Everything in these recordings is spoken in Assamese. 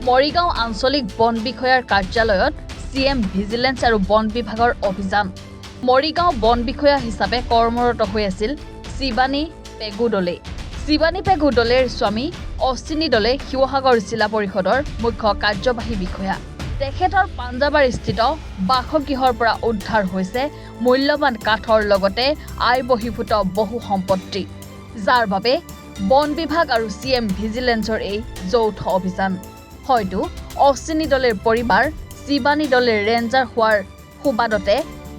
মৰিগাঁও আঞ্চলিক বন বিষয়াৰ কাৰ্যালয়ত CM ভিজিলেন্স আৰু বন বিভাগৰ অভিযান। মৰিগাঁও বন বিষয়া হিচাপে কৰ্মৰত হৈ আছিল শিৱানী পেগু দলে। শিৱানী পেগু দলেৰ স্বামী অশ্বিনী দলে শিৱসাগৰ জিলা পৰিষদৰ মুখ্য কাৰ্যবাহী বিষয়া। তেখেতৰ পাঞ্জাবাৰীস্থিত বাসগৃহৰ পৰা উদ্ধাৰ হৈছে মূল্যৱান কাঠৰ লগতে আয় বহিৰ্ভূত বহু সম্পত্তি, যাৰ বাবে বন বিভাগ আৰু CM ভিজিলেন্সৰ এই যৌথ অভিযান। হয়তো অশ্বিনী দলেৰ পৰিবাৰ শিৱানী দলেৰ ৰেঞ্জাৰ হোৱাৰ সুবাদতে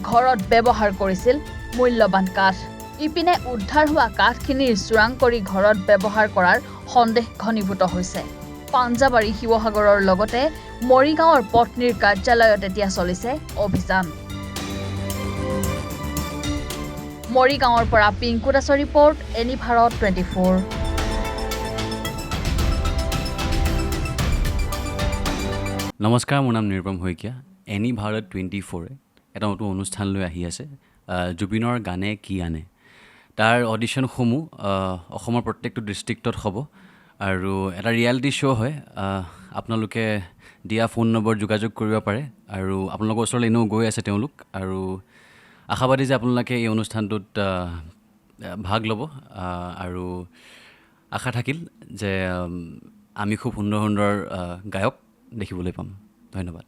ঘৰত ব্যৱহাৰ কৰিছিল মূল্যৱান কাঠ। ইপিনে উদ্ধাৰ হোৱা কাঠখিনিৰ চোৰাং কৰি ঘৰত ব্যৱহাৰ কৰাৰ সন্দেহ ঘনীভূত হৈছে। পাঞ্জাবাৰী শিৱসাগৰৰ লগতে মৰিগাঁৱৰ পত্নীৰ কাৰ্যালয়ত এতিয়া চলিছে অভিযান। মৰিগাঁৱৰ পৰা পিংকু দাসৰ ৰিপৰ্ট, এনি ভাৰত 24। নমস্কাৰ, মোৰ নাম নিৰুপম শইকীয়া। এনি ভাৰত 24 এটা নতুন অনুষ্ঠান লৈ আহি আছে, জুবিনৰ গানে কি আনে। তাৰ অডিশ্যনসমূহ অসমৰ প্ৰত্যেকটো ডিষ্ট্ৰিক্টত হ'ব আৰু এটা ৰিয়েলিটি শ্ব' হয়। আপোনালোকে দিয়া ফোন নম্বৰ যোগাযোগ কৰিব পাৰে আৰু আপোনালোকৰ ওচৰলৈ এনেও গৈ আছে তেওঁলোক, আৰু আশাবাদী যে আপোনালোকে এই অনুষ্ঠানটোত ভাগ ল'ব আৰু আশা থাকিল যে আমি খুব সুন্দৰ সুন্দৰ গায়ক দেখিবলৈ পাম। ধন্যবাদ।